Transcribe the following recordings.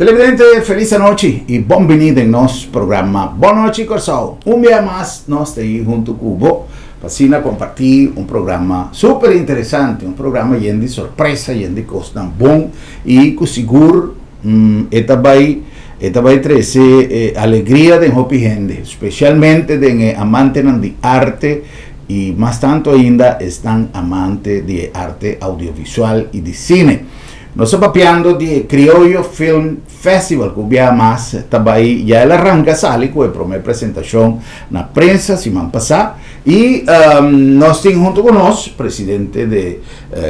Televidente, feliz noche y bienvenido en nuestro programa. Buenas noches, Corsao. Un día más, nos estamos junto con vos para compartir un programa súper interesante, un programa lleno de sorpresa, lleno de cosas bom y que seguro esta va a traer alegría de mucha gente, especialmente de amantes de arte y más tanto ainda están amantes de arte audiovisual y de cine. Nós estamos papeando de Criollo Film Festival, que o mais também já ela arranca sale com a primeira apresentação na prensa semana passada e nós temos junto conosco o presidente de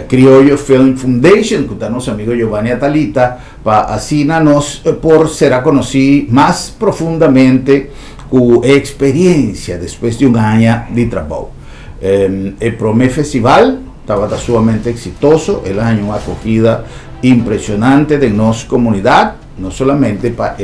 Criollo Film Foundation, que é nosso amigo Giovanni Atalita, para assim nós por ser conhecido mais profundamente com a experiência depois de ano de trabalho. O primeiro festival estava sumamente exitoso, el año uma acogida impresionante de nuestra comunidad, no solamente para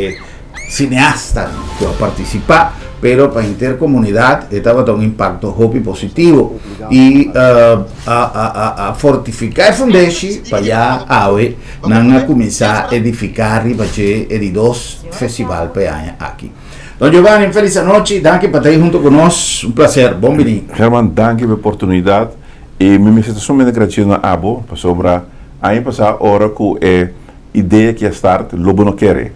cineastas que van a participar, pero para la intercomunidad estaba dando un impacto muy positivo y a fortificar el foundation para ya hoy a comenzar a edificar y para el dos festival para aquí. Don Giovanni, feliz noche, danke por estar junto con nosotros, un placer, bienvenido. Herman, danke por la oportunidad y me siento sumamente agradecido a Abo para sobra. Aí passar hora com a ideia que start lobo não quer.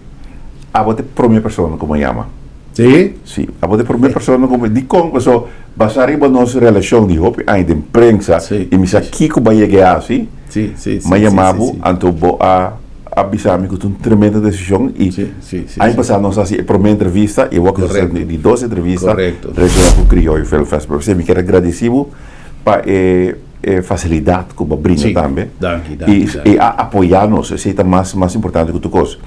A bote primeira pessoa como chama. Sim? Sim. A bote primeira pessoa como de como pessoa basar em nossa relação de hope ainda de prensa e me sa Kiko vai chegar assim. Sim, sim. Mas chamava anto bo a avisar-me que uma tremenda decisão e aí passar nós assim a primeira entrevista e vou fazer de 12 entrevistas. Correto. Regional com Criollo Film Festival. Você me quer agradecido para facilidade que o brinda também e apoiar-nos, isso é mais importante que tu coisa.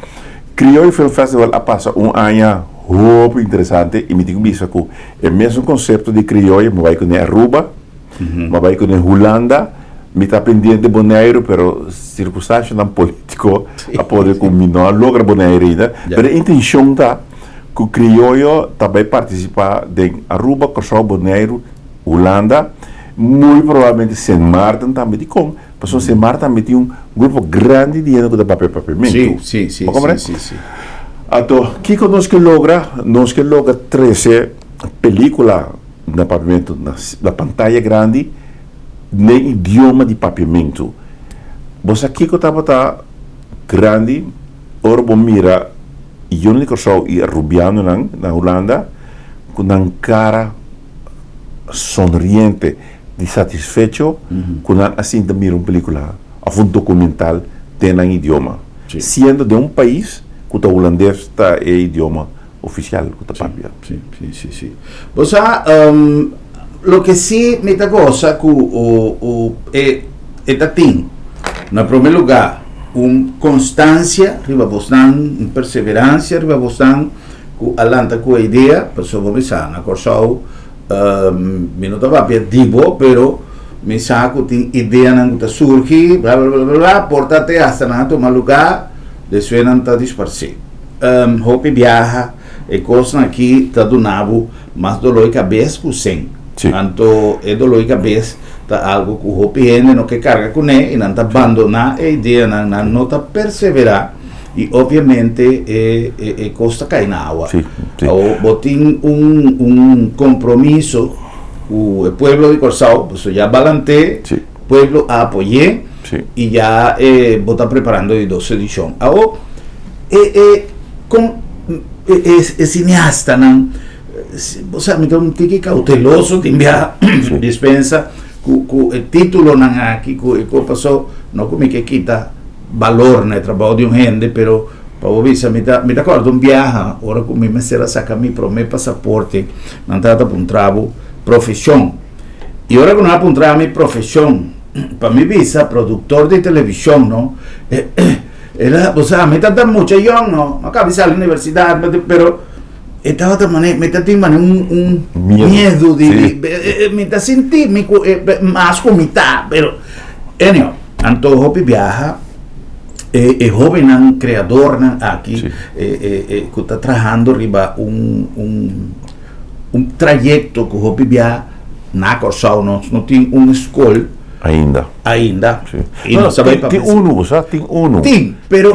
Criollo Film Festival passa ano muito interessante e me digo isso que é mesmo conceito de criollo, me vai com a Aruba, me vai com a Holanda, me está pendente de Bonaire, pero circunstância não político a poder combinar logra Bonaire ainda, mas a intenção tá que o criollo também participar de Aruba, Corsau, Bonaire, Holanda. Muito provavelmente Saint Martin também de como, porque Saint Martin também tem grupo grande de gente que papel papiamento. Sim. Então, o que nós que logra 13 películas na papiamento na pantalla grande nem idioma de papiamento. Você aqui que estava grande, orbo mira Johnny Corsau e Rubiano na Holanda com uma cara sonriente de satisfecho quando assim de mirar uma película ou um documental tem um idioma, sendo de um país que o holandês está é idioma oficial que está papia. Sim. Você, o que sim me dá gosta que tem, na primeiro lugar, constância, perseverança, com alanta com a ideia, pessoa começar na Corsau. Minuto papia digo, pero me saco tem ideia não está surgir, blá blá blá blá, portate hasta na tomar lugar, de suena tá disparcer. Hope viaja, e coisa aqui tá do nabo, mas dolor de cabeça por 100. Tanto é dolor de cabeça, tá algo que o hope ende não que carga com ele, e não tá abandonar a ideia, não tá perseverar. E obviamente costa cai na água. Ou tem compromisso com o povo de Corsau, você já balanceia, o povo apoia e já está preparando a 12 edição. Agora, é cineasta, não? Você me dá tique cauteloso, tem que dispensa com o título aqui, que o passou, não como que quita valor no trabalho de gente, pero para você me acordo viaja, ora como me será sacar mi passaporte, não trata para trabalho, profissão. E ora quando eu para mi profissão, para mi visa produtor de televisão, não? Ela, você me trata muito young, não? Acabei de sair da universidade, pero estava também me trata medo de me está sentir mais como está, pero anyway, então viaja. Jovem criador aqui que está trabalhando riba trayecto que o via na Corsau não tem escola ainda Ainda. Sí. No, tem uno, ¿sabes? Tem uno. Tem, pero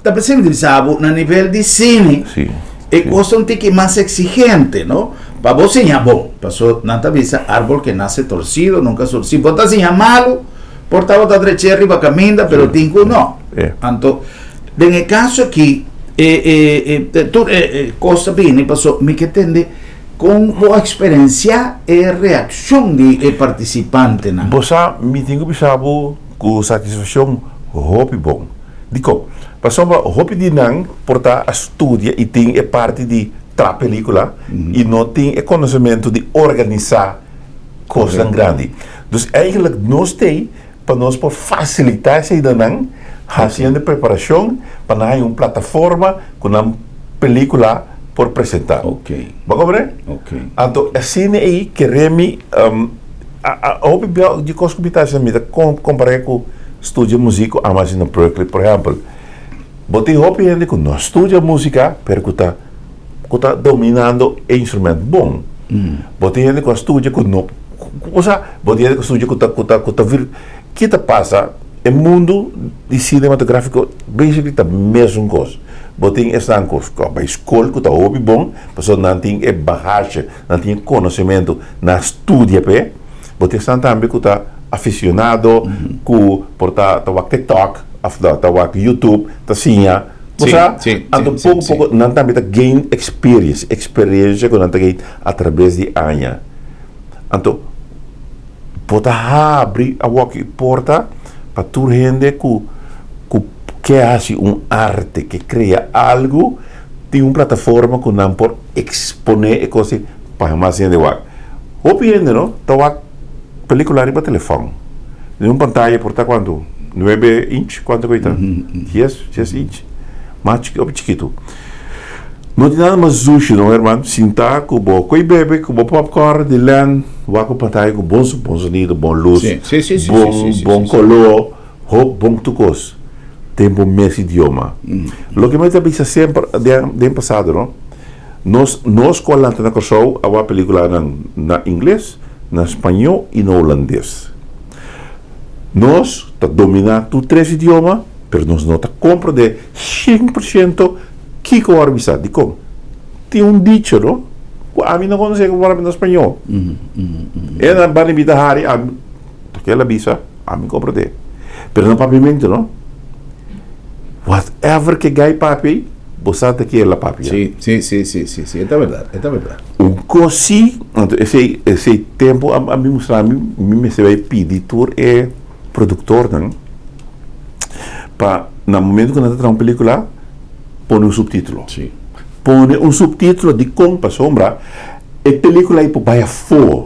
está presente a nivel de cine, cosa un tique más exigente, ¿no? Para vos enseñar, pasó nada visa árbol que nace torcido, nunca surge. Si vos te malo, portava da trecherri va caminda, pero tinco no. Tanto, en el caso aquí, cosa viene, pasó, mi que tende con la experiencia y reacción de participante, ¿no? Vos mi tengo pensado con satisfacción, hobby bom. Dico, pasó hobby de nan, porta a estudia y tiene parte de la película y no tiene conocimiento de organizar cosas grandes. Entonces, eigenlijk nós tem para nós por facilitar essa ideia, fazendo preparação para uma plataforma com uma película por apresentar. Ok. Vai compreender? Ok. Então, assim aí que remi a opinião de coisas que está sendo comparar com estúdio músico a mais na Berkeley, por exemplo. Botei opinião de que nós estudia música, pero que está dominando o instrumento bom. Botei de que estudia que não botei de que estudia que vir que te passa o mundo de cinematográfico basically tá mesmo coisa. Botei essa coisa para escola que tá hobby bom, pessoa não tem bagagem, não tem conhecimento na estudia pe. Botei também que tá aficionado que porta tá TikTok, tá YouTube, tá sinha. Pouco não também tá gain experiência que não tá gain através de anos. Então pode abrir a porta para tu gente que hace arte, que cria algo, tem uma plataforma que não pode exponer coisas para mais gente de Opinião, não? Tá película para telefone. Em uma pantalla porta quanto? 9 inch, quanto coisa? 10 inch. Mais chiquito. Não tem nada mais sushi, não, irmão. Sentar com o bebê, com o popcorn, de lã, com pantalla, com bom sonido, bom luz, bom color, bom tucos. Tempo mês idioma. Lo que me avisa sempre de passado, não? Nós colamos na show a película na inglês, na espanhol e no holandês. Nós dominamos os 3 idiomas, mas nós não compramos de 100% que coarbisa de como tem dicho, não? A mim não conhece como falar em espanhol. É na banimita hari a aquela visa a mim compro de. Pero no pavimento, não? Whatever que gai papi, você tem que la papi. Sí, é verdade. Così, esse tempo a mim mostrar me se vai pedir é produtor, não? Para no momento que nós estamos uma película põe subtítulo. Sim. Põe subtítulo de como sombra a película aí para fora.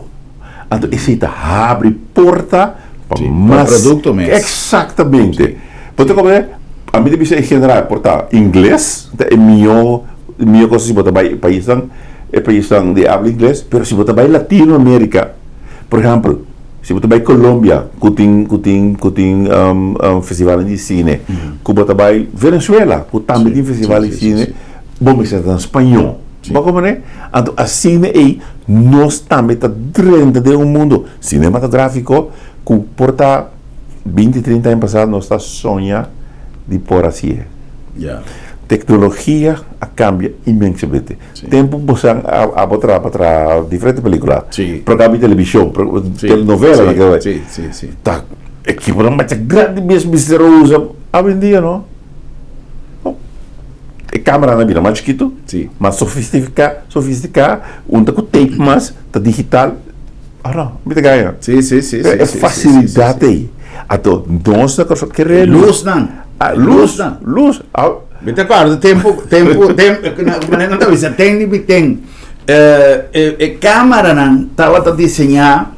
Então, esse abre porta para mais produto mesmo. Exatamente. Porque como a mim deve ser general porta inglês, é minha coisa se botar país de habla inglês, mas se botar Latinoamérica, por exemplo, se você vai Colômbia, que tem festival de cine, que você vai Venezuela, que também tem festival de cine, vamos ser em espanhol. Como é? Então, assim aí, nós também estamos dentro de mundo cinematográfico que porta 20, 30 anos passados, nós estamos sonhando de por assim. Tecnologia cambia imensamente. Tempo você a botar para diferentes películas, programa de televisão, telenovela, tá equipe não mais grande mesmo misteriosa a vendia, não? A câmera na vida mais chiquito, mais sofisticada, com tape mais, tá digital. Não, me te ganha. É facilidade aí. Então, nós que luz não. Luz. Me acordo, tempo, não está vista, tem câmera não estava desenhar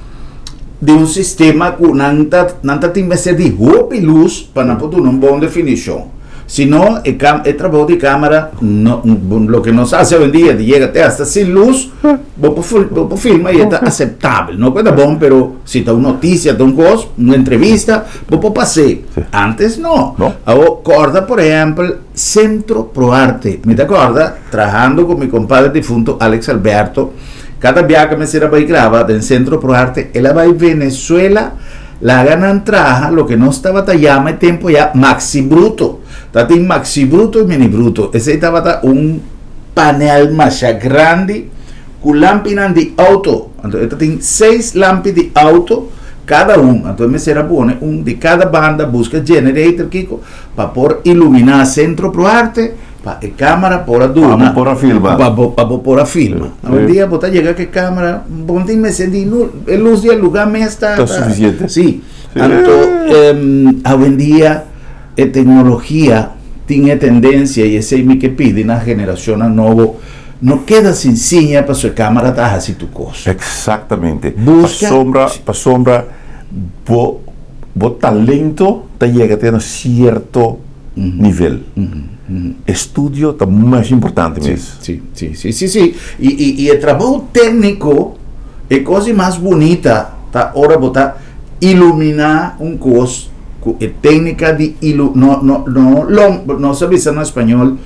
de um sistema que não está tem que ser de roupa e luz para não poder uma boa definição. Senão, o trabalho de câmera, o que nos hace hoje em dia, de chegar até hasta sem luz, vou filmar e está aceitável. Não é bom, mas se está uma notícia, uma entrevista, vou passar. Antes, não. Acorda, por exemplo, Centro Pro Arte. Me acorda, trabalhando com meu compadre defunto, Alex Alberto, cada viagem que me será para gravar no Centro Pro Arte, ela vai Venezuela, la ganan traja, lo que no estaba llama tiempo ya maxi bruto. Tati maxi bruto y mini bruto. Ese estaba un panel más grande con lámparas de auto. Entonces tiene 6 lámparas de auto cada uno. Entonces me será pone un de cada banda, busca generator Kiko para por iluminar centro pro arte, para cámara por aduna, para por a filma. Para por a filma. Un día bota llega que cámara, ponte me sentí el luz del lugar me está suficiente. Sí. Entonces hoy en día tecnología tiene tendencia y ese es que pide una generación a nuevo. No queda sencilla para su cámara taja así tu cosa. Exactamente. Para sombra, vos talento te llega a tener cierto nivel. Estudio está más importante mesmo. Sí. Y el trabajo técnico es cosa más bonita. Tá hora botar iluminar un coso. Técnica de no se dice en español.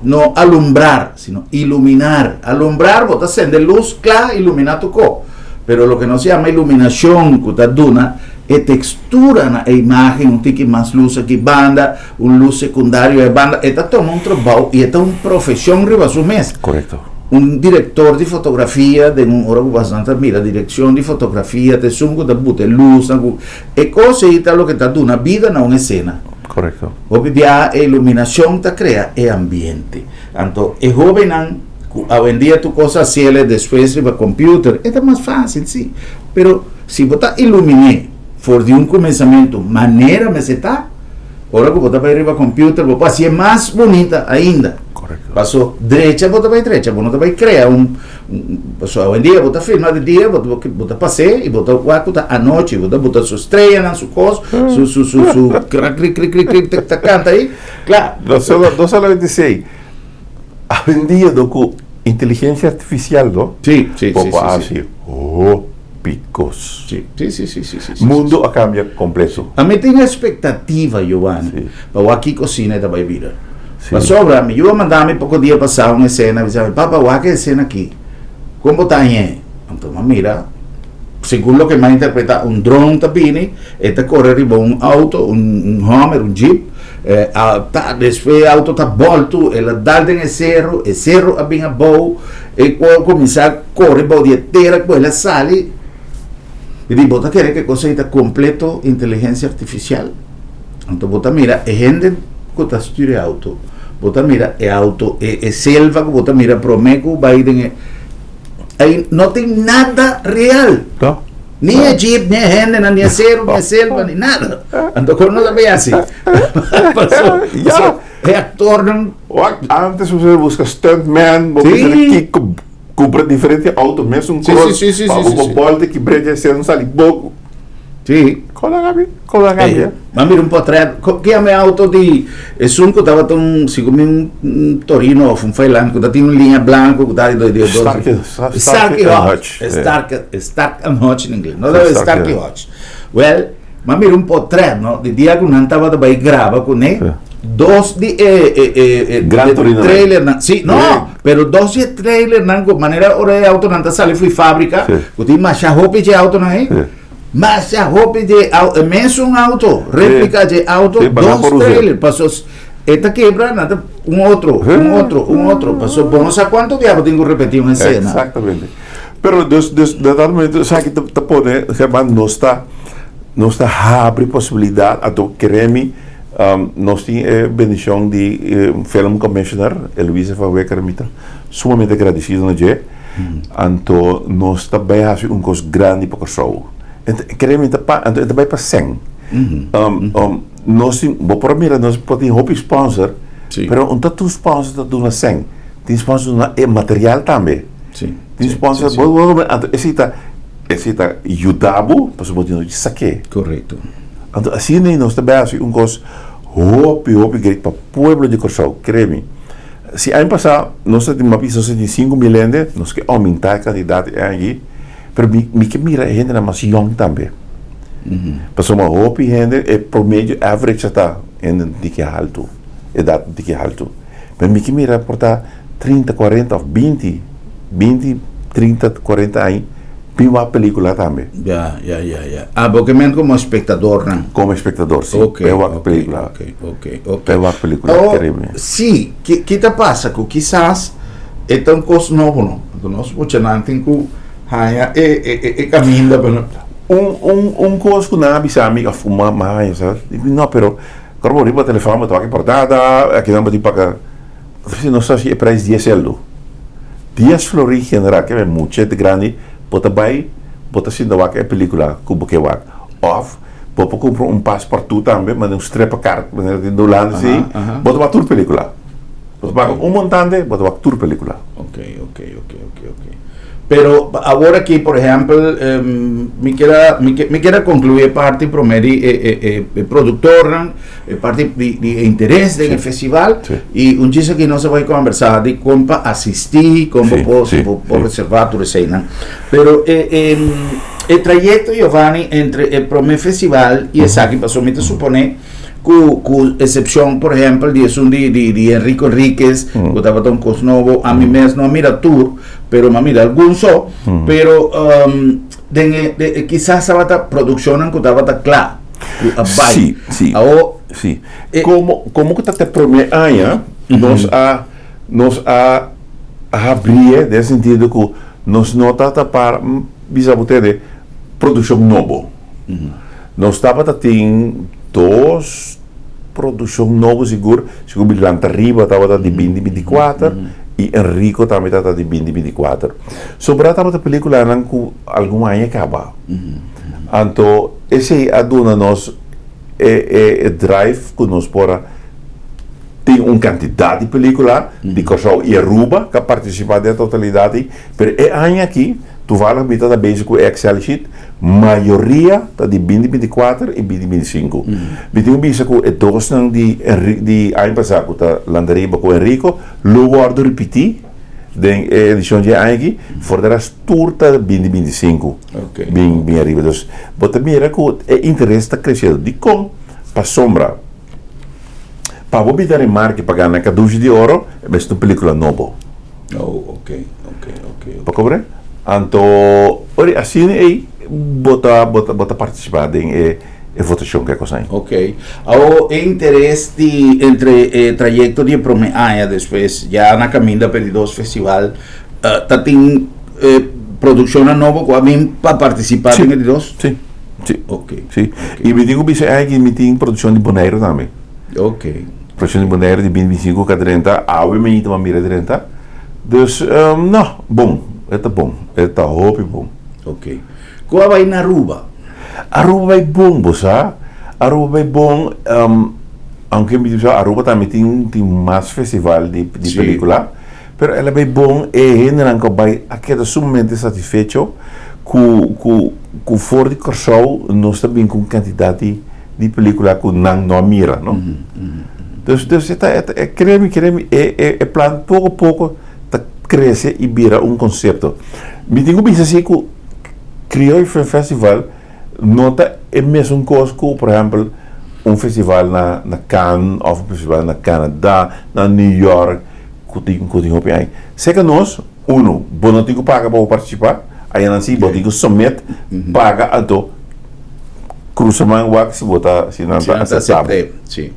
No alumbrar, sino iluminar. Alumbrar, vos haciendo luz, claro, iluminar tu co. Pero lo que no se llama iluminación, que está duna, es textura en la imagen, un tique más luz aquí, banda, un luz secundario de banda. Esta toma un trabajo y esta es una profesión riba su mes. Correcto. Un director de fotografía, de un hora bastante, mira, dirección de fotografía, te sungo, te bute luz, e cose y tal lo que está duna, vida en una escena. Correcto. Hoy día iluminación te crea el ambiente. Entonces, es joven, hoy en día tu cosa cielo después de computer, es más fácil, sí. Pero si vos iluminé, por de un comenzamiento, manera me se está, ahora que vos para ir a computer, vos pasas más bonita ainda. Correcto. Pasó derecha, vos te derecha, vos no te vas a crear pasó hoy en día, vos te filma de día, vos te pasé y vos te guacuta anoche, vos te su estrella, su cosa, su cric, canta ahí, claro. No solamente sei, hoy en día, docu inteligencia artificial, ¿no? Sí. Picos. Sí. Mundo a cambia completo. A mí tengo expectativa, Giovanni, para aquí cocina te va a ir. Sí. Para sobra, yo voy a mandarme poco día pasado una escena, y dice, papá, ¿qué que escena aquí? ¿Cómo está ahí? Entonces, mira, según lo que me ha interpretado, un drone tapini, corre arriba un auto, un Hummer, un Jeep, después el auto está volto, el dardo en el cerro ha bien a bow, y cuando comienza a correr, bow de tierra, pues la sale, y dice, ¿vos querés que cosa está completo inteligencia artificial? Entonces, vos mira, es gente que está estudiando auto, vos mira, es auto, es selva, vos mira, Promeco, Biden, ahí no tiene nada real. No. Ni el jeep, ni el gente, ni el cerro, ni el selva, ni nada. Entonces, no lo ve así. Pasó. El actor no. Antes você busca stuntman, você compra diferente auto, mesmo um cross, uma volta que breve ser um saliboco. Sí. Con la gavia. Mira un po' tre, che a me auto di e sunco dava siccome un Torino o un Failan che dava una linea blanca che dava di Stark and Hodge in inglese, no deve Stark Hodge. Well, ma mira un po' tre, no? Di dia che non stava da bai grava con dos di Gran Torino trailer, sì, no, però dos di trailer nango manera ora auto nanta sale fui fabbrica, così ma shahopi je auto na mas a roupa de mesmo um auto, réplica de auto, dos trailers, passou, esta quebra, nada, um outro, passou, bom, não sei quanto diabo tenho que repetir uma cena. Exatamente. Pero dus de dado momento, sabe que te pode, Germán, não está abre possibilidade a tu queremi, nós tem bendição de film commissioner, Luisa Fawecker, sumamente agradecido na je, então nós está bem um coisa grande para o show. Queremos também para 100. Nós podemos ter sponsor, mas não tem sponsor da duna 100. Tem sponsor na material também. Tem sponsor, esse está ajudado para poder saque. Correto. Então assim nós também coisa hopi grande para o povo de Corsau, creme. Se ano passado nós temos uma pista de 5 milhões, nós que aumentar a quantidade aí. Pero que mira gente na mais young também. Passou uma roupa e gente é promédio average está de que alto, idade de que alto. Mas que mira porta 30, 40 ou 20, 30, 40 anos Pima película también. Ya. Ah, porque me como espectador, ¿no? Como espectador, sí. Película. Pima película, increíble. Sí, ¿qué te pasa? Que quizás es un cosa nuevo, ¿no? No se puede nada, tengo caminho, pero cosa que nada bisa amiga fuma mais, ¿sabes? No, pero corbo riba telefone, me toca portada, aqui não bati para não sei se é para 10 euro. 10 flori general que é muito grande. Bota vai, bota assim da vaca é película, cubo que vaca. Off, bota comprar passaporte também, mas um strepa card, mas do lado assim, bota uma tour película. Bota paga montante, bota uma tour película. Ok. Pero ahora aquí, por ejemplo, me quiera concluir parte primero productor, parte de interés del festival y un chiste que no se va a conversar de cómo asistir, cómo puedo reservar tu reseña. Pero el trayecto, Giovanni, entre el primer festival y esa que pasó, me te supone con excepción, por ejemplo, de Enrico Enríquez, que estaba tan cosnovo, a mí mesmo no mira tour, pero me mira algunos pero quizás estaba producción que estaba claro. Sí. Como que está primer año, nos ha abrir, nesse sentido que nos nota para bisabute de produção novo. Nós estava tem dos produção novo seguro Bilanta Riba estava de 2024 e Enrico também estava de 2024. Sobre a película não com algum ano acaba. Então esse aduna nós drive que nós pora tem quantidade de película de Corsau e Aruba que participa da totalidade, mas é ano aqui tu vai habitar da base com Excel sheet, maioria tá de 2024 e 2025. Tenho visto que dois não de ano passado tá Landariba com Enrico, logo ordo repetir den edição de ano aqui, for the rest tour tá 2025. Bem arriba. Então, bota mira que é interesse tá crescendo de com para sombra. Para botar em marca pagar na caduce de ouro, é bem uma película nova. Ok. Para cobrar? Então, assim aí, bota participar em votação que é coisa. Ok. O interesse entre trayecto de primeiro depois, já na caminho para os festival, tá tem produção nova com a mim para participar em eles? Sim. Ok. E me digo que me tem produção de Bonaire também. Ok. Produção de Bonaire de 2025 com 30, obviamente uma mira 30. Dus, não, bom. Está hoop bom. Ok. Qual vai na Aruba? Aruba vai bom, bossa. Aruba vai bom. Aunque me diz Aruba também tem mais festival de película, pero ela vai bom e não que vai aqui sumamente satisfeito com fora de Corsau nós também com quantidade de película que não mira, não? Dus creme é plano pouco a pouco cresce e vira conceito. Me tenho visto assim que criou Film Festival nota é mesmo coisa que, por exemplo, festival na Cannes ou festival na Canadá, na New York, que tem op aí. Sei que nós, não tem que pagar para participar, aí não sei, tem que submeter, paga a do cruzamento o que se botar, se não está aceitável. Sei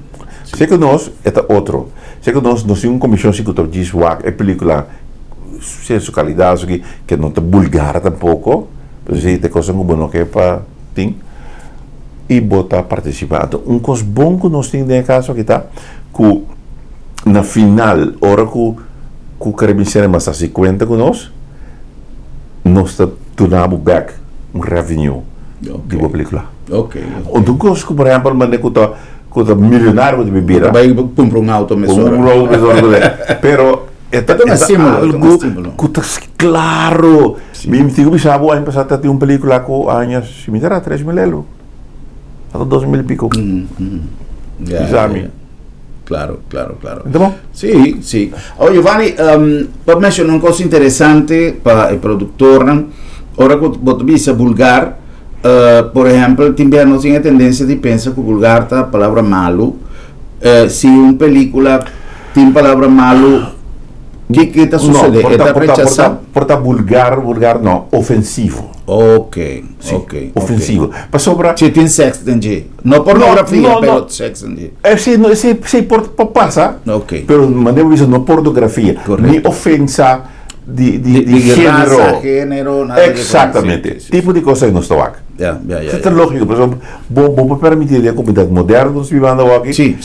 que nós é outro. Sei que nós temos uma comissão que diz é película sua qualidade que não está vulgar tampouco, mas tem coisas que não quer para tem e botar participado. Coisa bom que nós temos nesse caso aqui tá que na final hora que queremos ser mais 50 com nós está tornando back revenue de boa película. Ok. Então coisa que por exemplo que milionário de bebida vai comprar auto mesora. Pero Esta algo que está claro. Me digo que sabe ano passado tem película com anos similar 3.000 euros. Até 2.000 e pico. Claro. Então, sí. Oh, Giovanni, para mencionar uma coisa interessante para o produtor, ahora que você visa vulgar, por exemplo, também nós temos a tendência de pensar que vulgar está a palavra malo. Se uma película tem palavra malo, ¿Qué está sucediendo? Porta vulgar, no, ofensivo. Ok. Ofensivo. Para sobra. Sí, tiene sexo, no pornografía, pero sexo. Sí, pasa. Ok. Pero mandemos eso, no pornografía. Correcto. Ni ofensa de género. Raza, género, nada. Exactamente. Sí. Tipo de cosas no está aquí. Ya. Isso é lógico, por exemplo, vou permitir a comunidade moderna que vivendo aqui. Sim.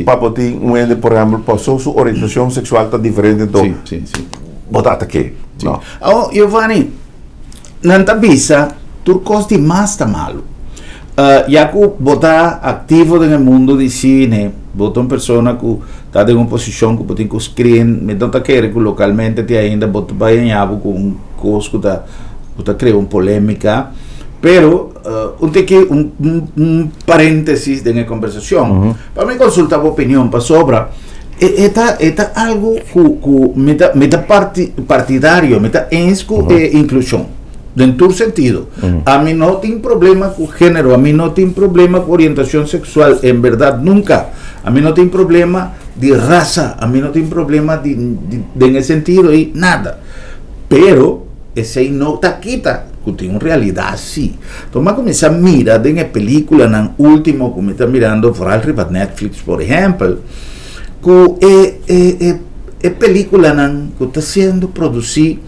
Para ter por exemplo, passou sua orientação sexual está diferente, então. Sim. Botar aqui. Não. Oh, Giovanni, nanta bisa, turcos de mais tá malo. Já que botar ativo no mundo de cine, botar uma pessoa que está em uma posição que pode ter screen, me dá que localmente te ainda botar bem com coisa que está criando polêmica. Pero, un paréntesis de la conversación. Para mí consultar opinión para sobra. Esta algo meta partidario, meta inclusión. En tu sentido. A mí no tengo problema con género, a mí no tengo problema con orientación sexual, en verdad, nunca. A mí no tengo problema de raza, a mí no tengo problema de en ese sentido y nada. Pero, ese no te quita. Tem realidade sim. Então, mas começar a mirar em película, na última, como está mirando, por exemplo, Netflix, por exemplo, que é película que está sendo produzida,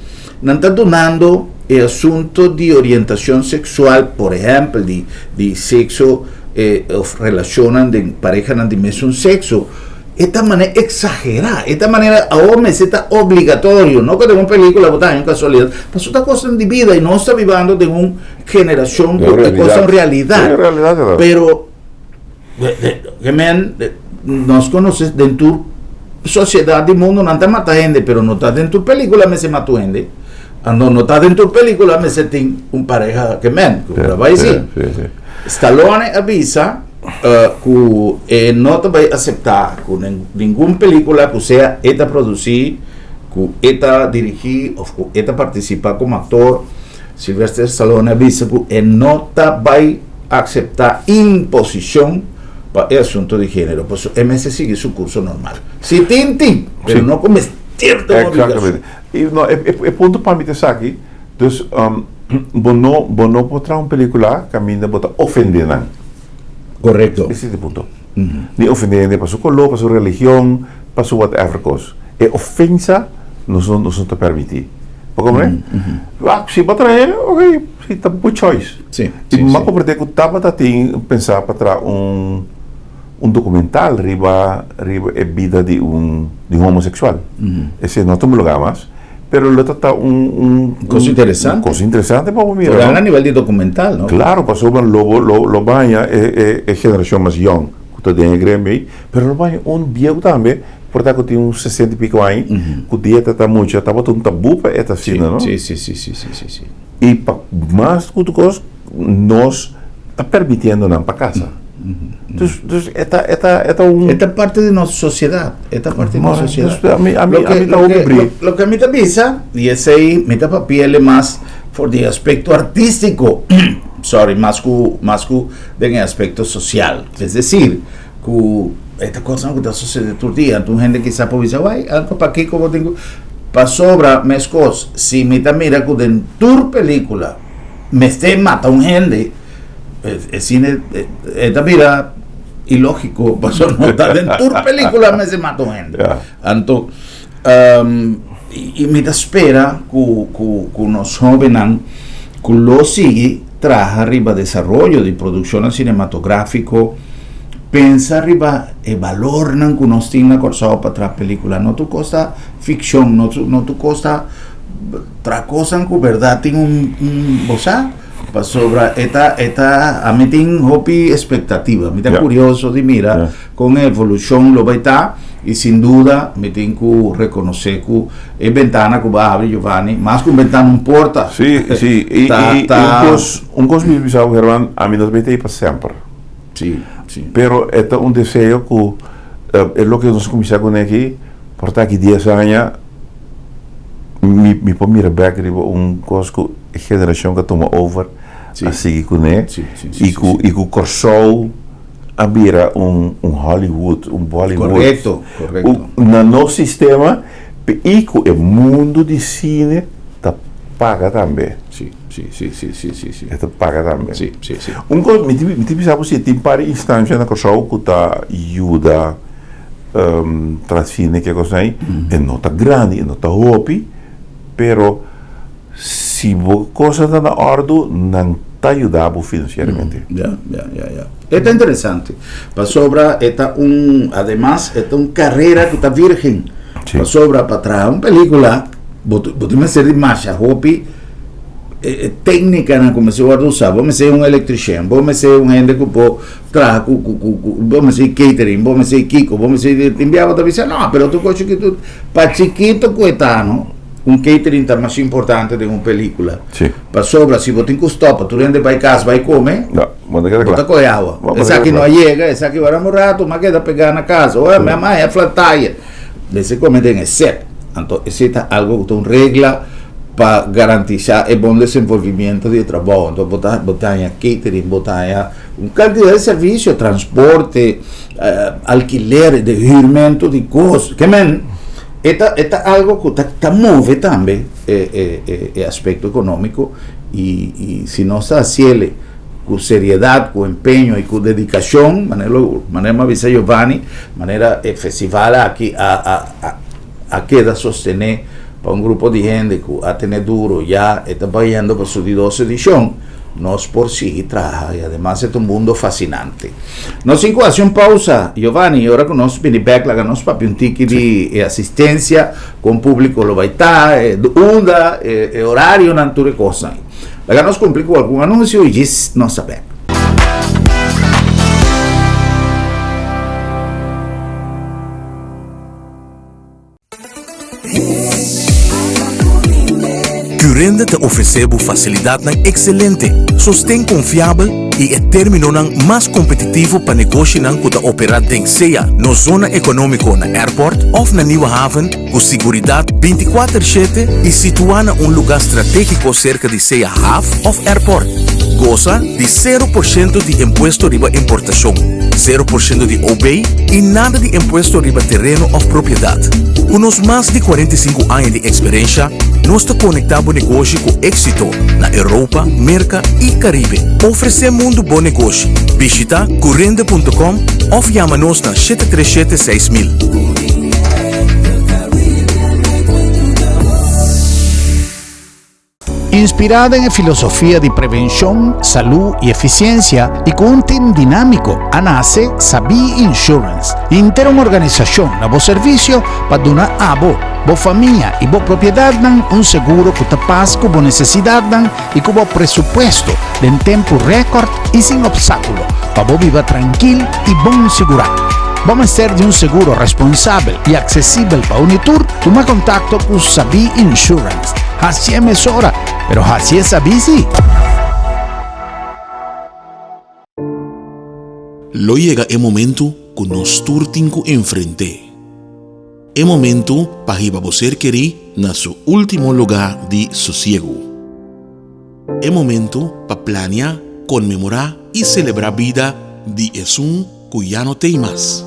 não está donando o assunto de orientação sexual, por exemplo, de sexo, relacionam de pareja de mesmo sexo. Esta manera exagerada, esta manera ahora está obligatorio, no que de una película botar en casualidad, pero otra cosa en vida y no está viviendo de una generación de cosas en realidad. Pero, nos conoces dentro de sociedad del mundo, no está matando gente, pero no está dentro de película, me se mató gente. No está dentro de película, me se tiene un pareja que va a decir. Stallone avisa que no te va a aceptar con ninguna película que sea esta producir, que esta dirigir o que esta participar como actor. Sylvester Stallone avisa que no te va a aceptar imposición para el asunto de género. Pues MS sigue su curso normal. Sí, pero no como cierto. Exactamente. E o ponto para mim é aqui, dus bono botar uma película que a mim bota ofender não. Correcto. Esse é o ponto. Ni ofender para sua color, para sua religião, para sua whatever coisa. E ofensa não te permitir. Como é? Se botar ele, ok, se tá por choice. Sim. E mas compreender que estava pensar para trás um documental riba a vida de um homossexual. Esse não tem lugar mais. Pero lo trata cosa interesante. Cosa interesante para mirar. Pero a nivel de documental, ¿no? Claro, pasó lo baña es generación más young, que todavía es grande, pero lo baña un viejo también, porque tiene uns 60 y pico años, que dieta está mucho, está botando un tabú para esta cena, ¿no? Sí. Y para más que cosas nos está permitiendo nada para casa. Entonces, esta parte de nuestra sociedad, a mí lo que a mí te avisa, y ese ahí me da papel más por el aspecto artístico, más que del aspecto social. Es decir, que esta cosa que está sucediendo todo el día, tu gente quizá puede decir, ay, algo para aquí como tengo, para sobra, mis cosas, si me da mira que en tu película me esté matando un gente, el cine esta vida ilógico pasó nota en tu película me se mató gente entonces y me espera que nos jóvenes que lo sigue trabaja arriba desarrollo de producción cinematográfico pensa arriba el valor que nos tiene acordado para atrás película no tu costa ficción no tu costa otra cosa que verdad tiene un para sobra esta a mí tengo hobby expectativa me está curioso de mira con evolución lo va a estar y sin duda me tengo que reconocer que es ventana que va a abrir Giovanni más que un ventana un porta sí y un cosmicismo Germán a mí nos mete ahí para siempre sí pero esto es un deseo que es lo que nos comienza con aquí por aquí 10 años mi può mirar back un cosco generação que toma over assim que né e que corsou a vira Hollywood Bollywood correto no nosso sistema E o mundo de cine está paga também. Sim. Está paga também. Sim. Coisa, me pensava se tem para instância na coisa que está ajuda transfine que coisa aí, é não está grande, não está hopi, pero se a coisa está na ordem, não está ajudando financeiramente. Está interessante. Para sobra, además, esta carreira que está virgem. Para sobra, para trás, uma película, você me ser de marcha, hopi, técnica na como se vai usar, vamos ser um eletrician, vamos ser um gente que pode trabalhar, vamos ser catering, vamos ser Kiko, vamos ser enviava da visa, não, pero tu coisa que tu para chiquito coetano, catering está mais importante de uma película. Para sobra, se você encostar, tu rende para casa, vai comer, bota com água. Essa aqui não chega, essa aqui vai demorar, tu mas queda pegar na casa, ou minha mãe é flattaia, desse come tem exceto, então existe algo que tem regla para garantizar o bom desenvolvimento de trabalho. Então, botar catering, botar quantidade de serviço, transporte, alquiler, derrubamento de coisas. Que é algo que está move também o aspecto econômico e se não está ciele com seriedade, com empenho e com dedicação, maneira avisa Giovanni, maneira festival aqui a queda sostener para um grupo de gente que a tener duro já está trabalhando para sua 12 edição, nós por si trabalha e además é um mundo fascinante. Nós em uma pausa, Giovanni, agora que nós vamos back lá, nós para um tique de assistência com o público lo vai estar, onda, horário, não tudo coisa. Lá nós cumprimos com algum anúncio e diz nossa back. Currende te oferecemos facilidade excelente, sustém confiável e é termino mais competitivo para negócio que te operar em seja na zona econômica na airport ou na Nieuwe Haven, com segurança 24/7 e situada em lugar estratégico cerca de seja half of airport. Goza de 0% de imposto riba importação, 0% de OB e nada de imposto riba terreno ou propriedade. Com os mais de 45 anos de experiência, nós te conectamos negócio com êxito na Europa, América e Caribe. Oferecemos um bom negócio. Visita currende.com ou chama-nos na 737-6000. Inspirada en filosofía de prevención, salud y eficiencia y con un team dinámico, nace Sabi Insurance. Integra una organización a vos servicio para donar a vos familia y vos propiedad un seguro que te pasa con vos necesidad y con vos presupuesto en tiempo récord y sin obstáculo para vos vivir tranquilo y bon segurado. Vamos a ser de un seguro responsable y accesible para Unitur. Toma contacto con Sabi Insurance. Así es mesora, pero así es Sabi sí. Lo llega el momento que nos turtinco enfrente. El momento para que você querer na su último lugar de sosiego. El momento para planear, conmemorar y celebrar vida de Esun que ya no tem más.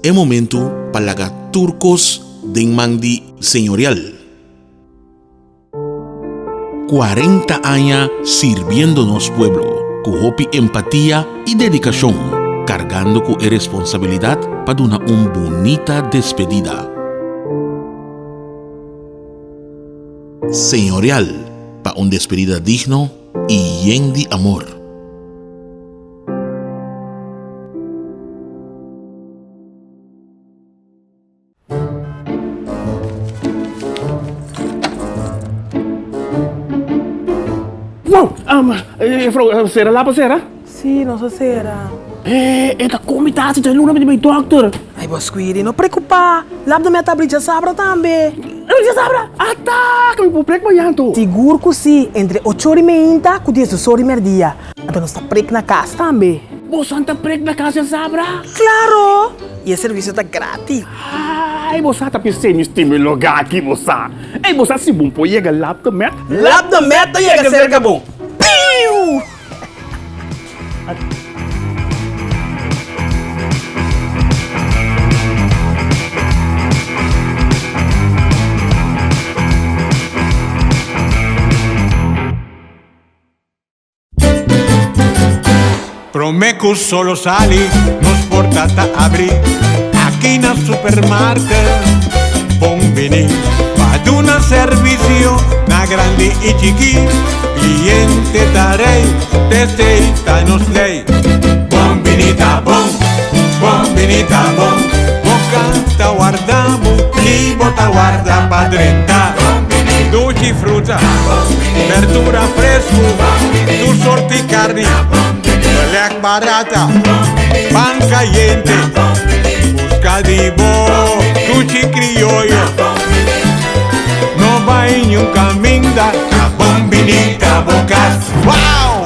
El momento para lagar turcos de mandi señorial. 40 años sirviéndonos pueblo, con hopi empatía y dedicación, cargando con responsabilidad para una bonita despedida. Señorial, para una despedida digno y lleno de amor. Será lá para será? Sim, nossa será. Esta comitação tem nome de meu doctor. Ai, Bosquiri, não preocupa. Lá da minha tablita sabra também. Tablita sabra? Tá, que eu prego banhando. Seguro que sim, entre 8h30 e 10h30. Então nós está prego na casa também. Você está prego na casa sabra? Claro! E o serviço está grátis. Ai, você está pensando neste meu lugar aqui, você. Ei, você se bom pode chegar lá do met. Lá do met chega cerca bom. Piu! Promeco solo sali, nos portata abri. Aqui na supermarket, bombini. Ad una servizio, na grandi e chiqui. Cliente darei, testeita nos lei. Bombinita bom, bombinita bom. Bocata guardamo, chi bota guarda pa 30. Dolci frutta, verdura fresco, tu sorti carni, lec barata, pan caliente, busca di bo, dolci criollo, no vai in un cammin da bombinita bocas. Wow!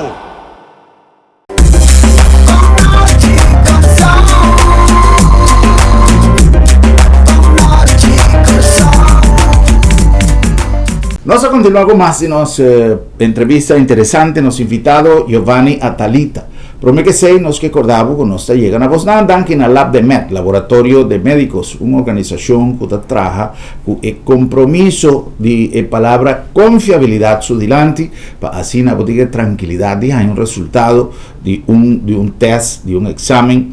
Nós continuamos más de nuestra entrevista interesante, nos invitado Giovanni Atalita. Prome que sei, nos que acordamos que nos llegan a Bosnan, que en el Lab de Med, Laboratorio de Médicos, una organización que trabaja con el compromiso de palabra confiabilidad su dilante, para así na botiga tranquilidad de hay un resultado de un test, de un examen,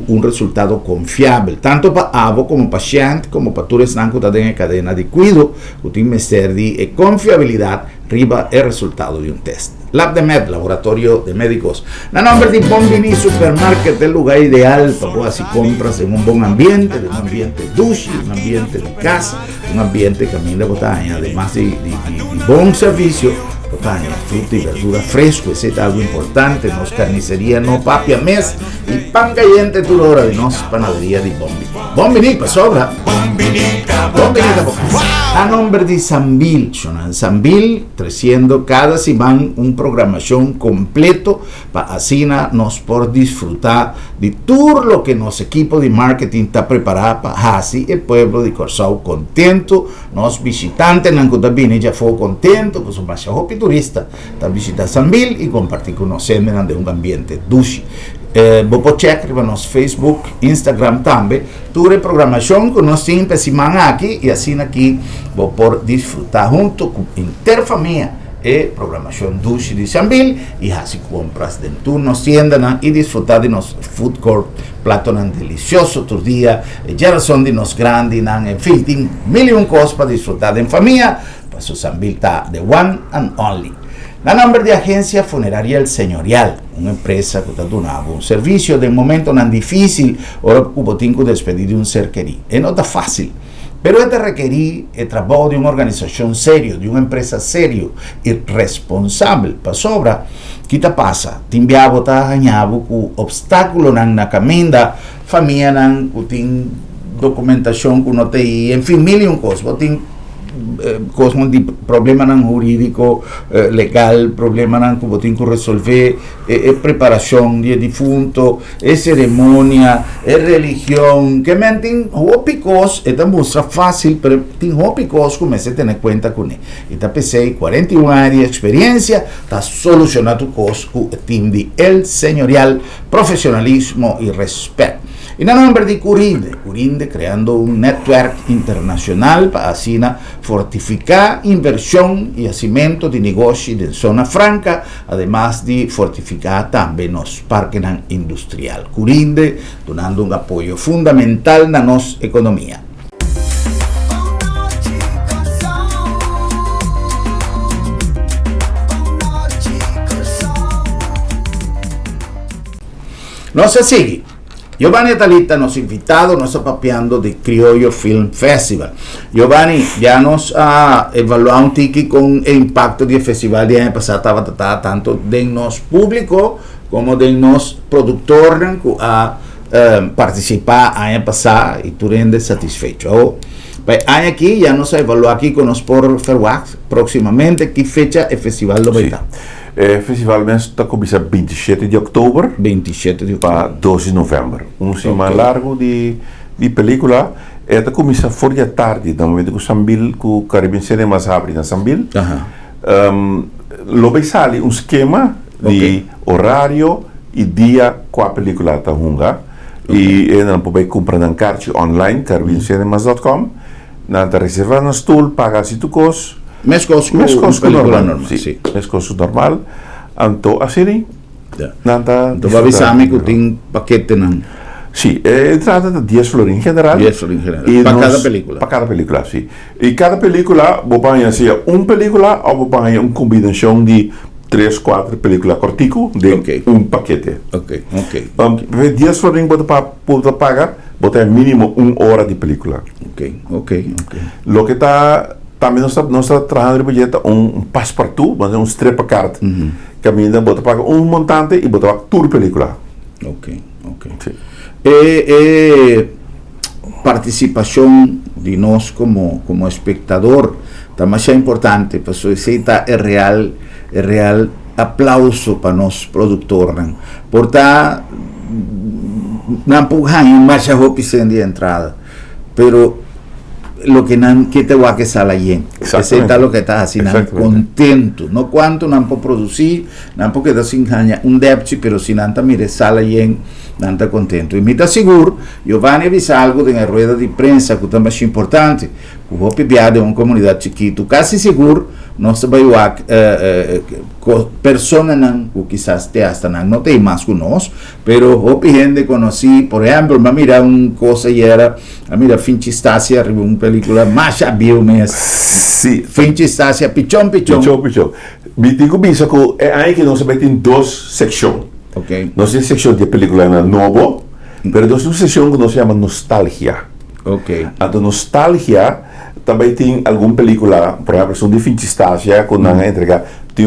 un resultado confiable, tanto para abo como paciente, como para todos los que están en cadena de cuidado, que tienen meter de confiabilidad arriba el resultado de un test. Lab de Med, Laboratorio de Médicos. La nombre de Bombini Supermarket, el lugar ideal para así compras en un buen ambiente, de un ambiente duche, un ambiente de casa, un ambiente que camina botaña, además de buen servicio. Fruta y verdura fresco, ese es algo importante. Nos carnicería, no papia mes y pan caliente tu hora de nos panadería de Bombini. Bombini, pues sobra. Bombinita a nombre de Sambil, Sambil, creciendo cada semana un programación completo para así nos por disfrutar de todo lo que nuestro equipo de marketing está preparado para así el pueblo de Corzao contento, nos visitantes en Ancotabini ya fue contento, pues un pasejo turista, está visitando Sambil y compartir con nosotros de un ambiente dulce. Vos checar en nos Facebook, Instagram también, toda programación que nos siempre se manda aquí y así aquí vos por disfrutar junto con interfamilía programación dulce de Sambil y así compras dentro nos tiendan y disfrutar de nos food court, platos deliciosos tus días, ya son de nos grandes, en fin, mil y un cosas para disfrutar en familia, pues Sambil está the one and only. La nombre de agencia funeraria El Señorial, una empresa que está dando un servicio de momento tan difícil, ahora hubo tiempo de despedir de un ser querido. No está fácil, pero este requerir el trabajo de una organización seria, de una empresa seria y responsable. Para sobra, ¿qué te pasa? Te enviaba con obstáculos en la camina, familia, con documentación que no te en fin, mil y un cosas. Cosas de problema jurídico, legal, problema que tem que resolver, preparación de difunto, ceremonia, religión, que menten hópicos, esta muestra fácil, pero tem hópicos que me se tener cuenta con él. Esta PC 41 años de experiencia, está solucionando cosas con el team de El Señorial, profesionalismo y respeto. En el nombre de Curinde creando un network internacional para así fortificar inversión y hacimiento de negocios de zona franca, además de fortificar también los parques industrial. Curinde donando un apoyo fundamental a nuestra economía. No se sigue. Giovanni Atalita nos ha invitado, nos está papeando de Criollo Film Festival. Giovanni ya nos ha evaluado un ticket con el impacto del festival de año pasado, estaba tanto de nos público como de nos productores que ha participado año pasado y tú eres satisfecho. Año aquí ya nos ha evaluado aquí con nos por Fairwax próximamente, ¿qué fecha el festival lo va a estar? Festival está começa 27 de outubro 27 de para 12 de novembro. Semana largo de película. Está começa fora da tarde, no momento que o Sambil, que o Caribbean Cinemas abre na Sambil. Lo vai sair esquema de horário e dia com a película está runga. E não pode comprar na carte online, caribbeancinemas.com. Não está reservando stool, paga se tu cos. Mes costo normal. Mes costo normal. Anto, assim, Nanta. Então, avisar-me que tem paquete não. Sim, trata de 10 florins em geral. 10 florins em geral. Para cada película. Para cada película, sim. E cada película, você assim, uma película ou você uma combinação de 3, 4 películas cortico de um paquete. Ok. 10 florins você paga, você tem mínimo 1 hora de película. Ok. Lo que está também nós está trazendo um passepartout, mas um strepa-card. Caminha, você paga um montante e você paga toda película. Ok. Sim. Participação de nós como espectador também é importante, porque isso é real aplauso para nós produtores, porque não podemos mais a roupa de entrada, pero lo que te va a que sala bien. Ese es lo que estás haciendo, contento. No cuánto no puedo producir, no puedo quedar sin un déficit, pero si nanta mire sala bien, nanta contento. Y me está seguro, Giovanni avisa algo de la rueda de prensa que también es importante, que vos pipiar de una comunidad chiquita, casi seguro, no se va a personas que quizás te hasta no te más que nos, pero hopi gente conocí, por ejemplo, mira una cosa y era, mira Finch Stasia, arriba una película más viu mes. Sí. Finch Stasia, pichón. Me digo bisa que hay que no se mete en 2 secciones. Okay. No sé sección de película nuevo, pero dos sección que se llama nostalgia. Okay. A nostalgia também tem alguma película, por exemplo, são de Finch Stasia, que não entrega. Tem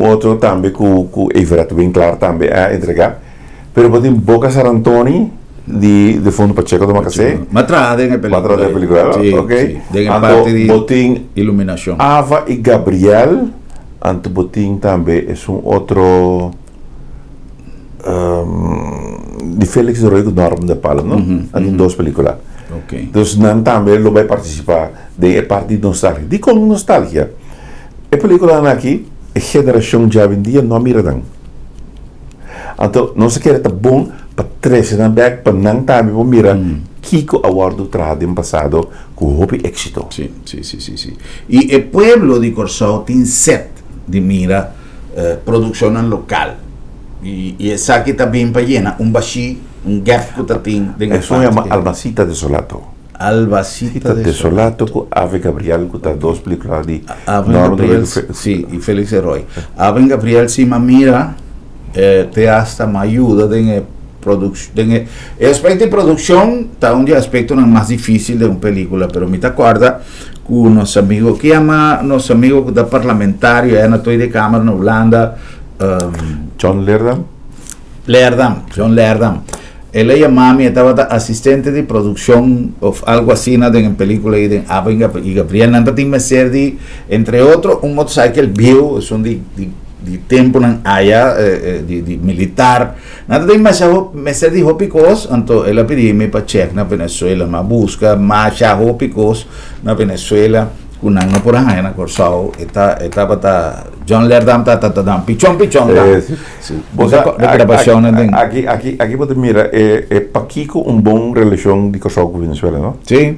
outro também que o Everett bem claro também a entregar. Pero tem Boca Sarantoni de Fundo Pacheco do Macacé. Matrada em película. Sim, ok. De parte de botin iluminação. Ava e Gabriel, anto botin também é outro de Félix Roy Norm de Palma, não? Tem 2 películas. Okay. Então, não também ele vai participar de parte de nostalgia. De como nostalgia? A película aqui, a geração de hoje em dia não mira não. Então, não se quer estar bom para trazer na back para não também vou mirar Kiko Award do no passado com hobby éxito. Sim. E o pueblo de Corsão tem 7 de mira produção local. E essa aqui também para llenar baixi, gap que tem dentro. Isso chama Albacita Desolato. Albacita Desolato com Ave Gabriel, que tá 2 películas de Ave Gabriel, sim, e Félix Roy. Ave Gabriel sim, mira, te hasta me ajuda em produção. O aspecto de produção está um aspecto mais difícil de uma película, pero me acorda que o nosso amigo da parlamentário, na toy de câmara na Holanda, John Lerdam. John Lerdam. Ela chamava-me, estava assistente de produção ou algo assim na película de Ava e Gabriel. Nanta tinha que ser de, entre outros, motorcycle viu, são de tempo na área de militar. Nanta tinha que ser de hopicos, então ela pediu-me para check na Venezuela, mas busca mais hopicos na Venezuela. Kunang na pura na Corsao, eta John Lerdam pichón. Aqui você mira, Paquico bom relação de Corsao com Venezuela, não? Sim.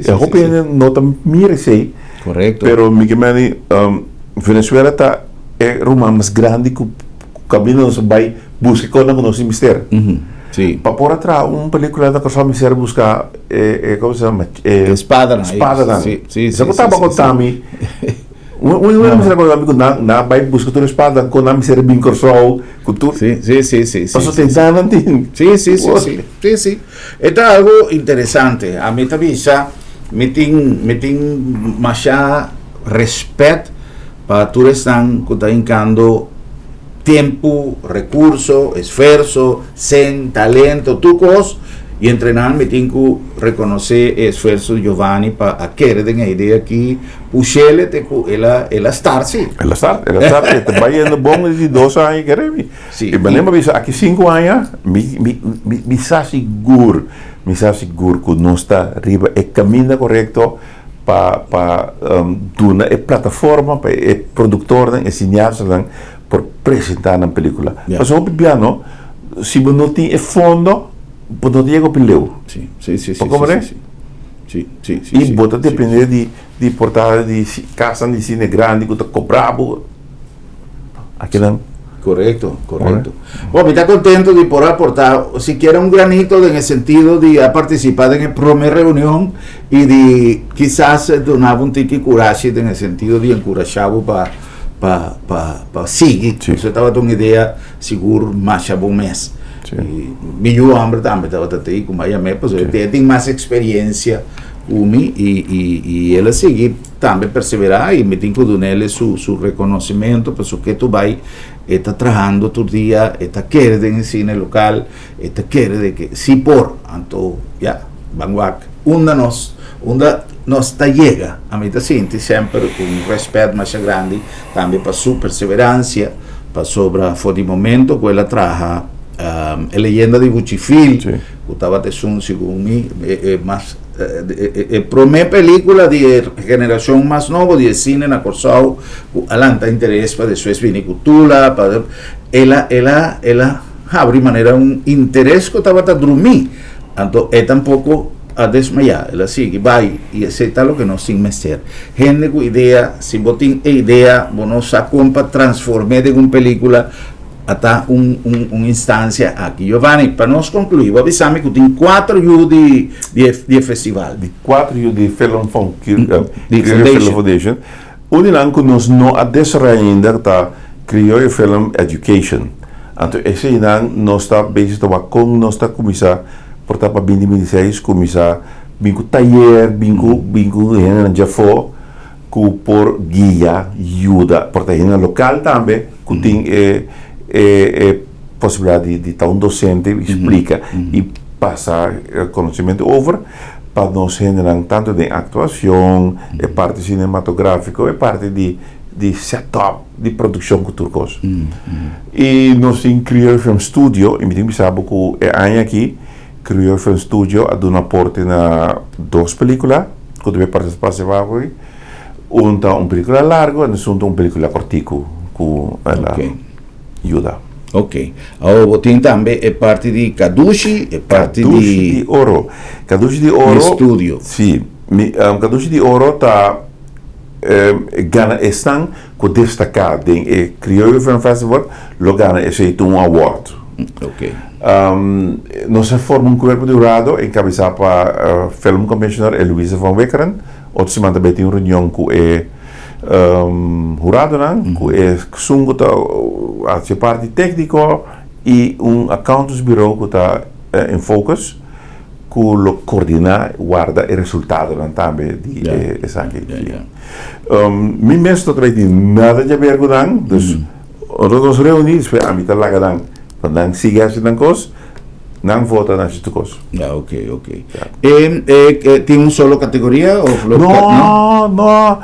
Eu hope não tá mira sei. Correto. Pero Miguel Venezuela tá rumah mais grande que o caminho nos vai buscar quando nós mistério. Sim. Para por atrás, uma película da Corsao mistério buscar como se chama? Espada. Sim. Você estava contando não sei como na vai buscar toda espada com a mistério bem Corsao, com tudo. Sim. Passou tentando assim. Sim. É algo interessante. A mim também me tem mais respeito para todos que estão dedicando tempo, recurso, esfuerzo, talento, tucos, y entrenar me tengo que reconocer el esfuerzo de Giovanni para que den la idea que puxele te ela start, sí. Ela start, te vai indo bom de 2 anos, querem. Sí. E me lembro disso, aqui 5 anos, me sa seguro que não está arriba, é caminho correto para dar a plataforma para o produtor ensinar por apresentar na película. Mas o piano, se não tem fundo, não chega ao pileu. Sim. Como é? Sim. E bota depender de portada de casa de cine grande que está comprado. Aqui não. Correcto. Bueno, me está contento de poder aportar siquiera un granito en el sentido de participar en la primera reunión y de quizás donar un tique coraje en el sentido de encorajarlo para seguir. Yo estaba con una idea seguro más un mes. Mi hambre también estaba ahí con Miami, pues tiene más experiencia y él sigue también perseverar y me tengo que darle su reconocimiento por eso que tú vas está trabajando tu día, está quiere en el cine local, está quiere de que si por tanto ya vanguard nos llega a mí te siente siempre con un respeto más grande también para su perseverancia para sobre fuori momento quella trabaja leyenda de Buchifil que estaba de sun según mí más primer película de generación más nueva de cine na Corsao alanta interés para de su vinicultura para ela abre manera un interés que estaba a dormir tanto tampoco a desmayar ela sigue va y acepta lo que no sin meser gente con idea si botín idea bueno sacó para transformar de una película hasta una instancia aquí. Giovanni, para nos concluir, vou avisar que tem 4 anos de festival. De 4 anos de Film Foundation. O que nós não adesramos ainda está criou o Film Education. Então, esse ano nós está bem com nós está começar por para 2016 começar bingo taller, bingo já foi por guia ajuda por taller local também que tem possibilidade de estar um docente explica e passar conhecimento over para nós generar tanto de atuação, parte cinematográfica, parte de setup de produção cultural. E nós criamos um estúdio, e me tem que saber que é aqui criou um estúdio a dar um aporte na 2 películas que deve participar se vai uma película larga e uma película cortico que ela ajuda. Ok. Agora tem também parte de Kadushi, parte de Ouro. Kadushi de Ouro. Estúdio. Sim. Kadushi de Ouro está gana estão com destacar em Criollo Film Festival, lo gana esse award. Ok. Nós formamos corpo de jurado encabeçado para Film Commissioner Luisa van Weckeren. Outra semana também tem uma reunião com jurado que sungo a parte técnico e accountants bureau que está em focus que lo coordena guarda o resultado também de essa aqui. Mi mesmo não tem nada a ver com dus nós reunimos a mim tá lá gadang quando sigue assim coisas não vota nas coisas. Ok. Tem solo categoria ou não.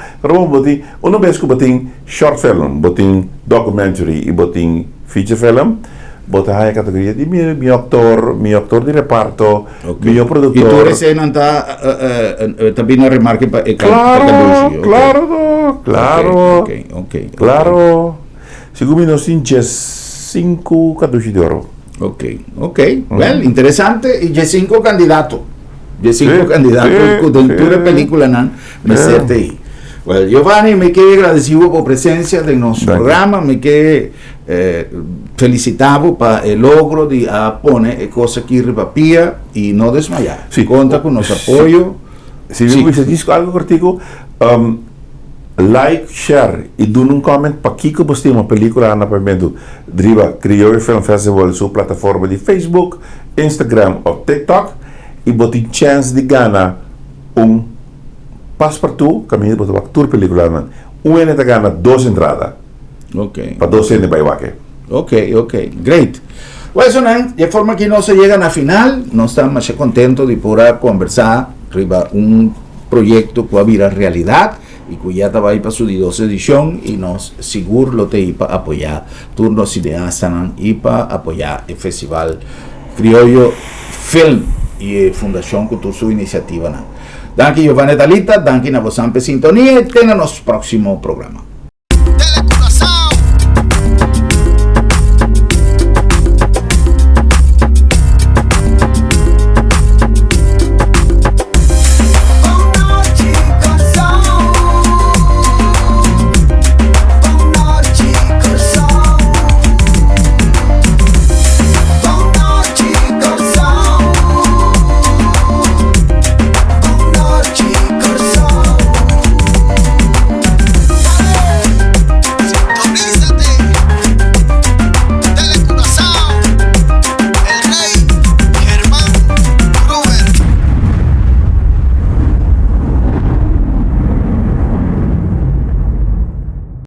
Uno vez que botin short film, botin documentary e botin feature film, botar a categoria de mi actor de reparto, mi produtor. E tu rece não tá também na remarque para Claro. Segundo nós temos 5 Kadushi de Ouro. Ok. Well, interessante e de 5 candidatos. Com dentro da película não me certo aí. Well, Giovanni, me quedé agradecido por presencia de nuestro programa, me quedé felicitado para el logro de poner cosas aquí en papel y no desmayar. Cuenta con nuestro apoyo. Si me dice algo cortico, like, share e doen un comment para que você uma película na pamento driva Criollo Film Festival sua plataforma de Facebook, Instagram ou TikTok e botem chance de ganhar passepartout caminho para tour película ainda ganha 2 entradas. Para 2 centes vai wake. Ok, great. Bueno, de forma que no se llegan a final, no estamos más contentos de poder conversar arriba un proyecto que va a virar realidad y que ya va a ir para su 12 edición y nos seguro lo te para apoyar turnos ideas y para apoyar el Festival Criollo Film y Fundación Cultura su iniciativa. Danke Giovanni Dalita, danke na vos sintonía y tenemos próximo programa.